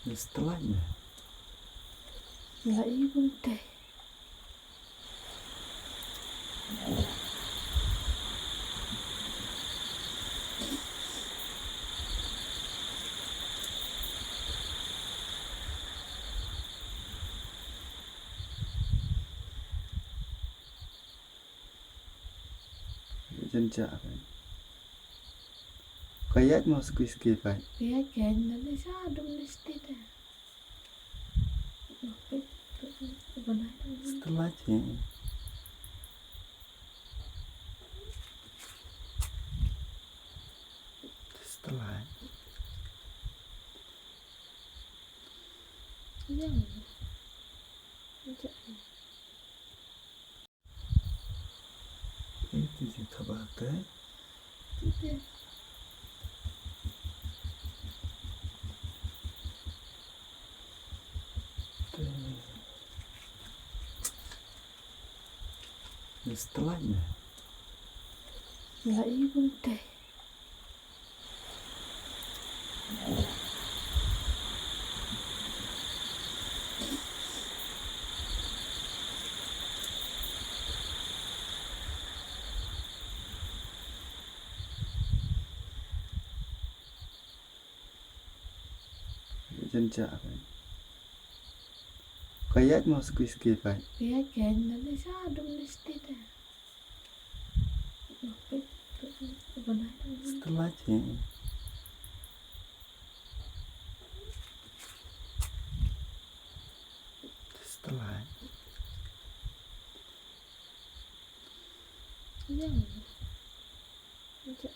Setelahnya Nggak ibu deh. chân chợ vậy kayak mau skip vậy Kaya nanti saya ada mesti deh. Benar. setelahnya setelah Iya. itu sih tabake Tidak. setelahnya Nggak ibu deh. chân chợ vậy kayak mau skip vậy Kaya nanti saya ada mesti deh. Benar. setelahnya setelah Iya. Iya.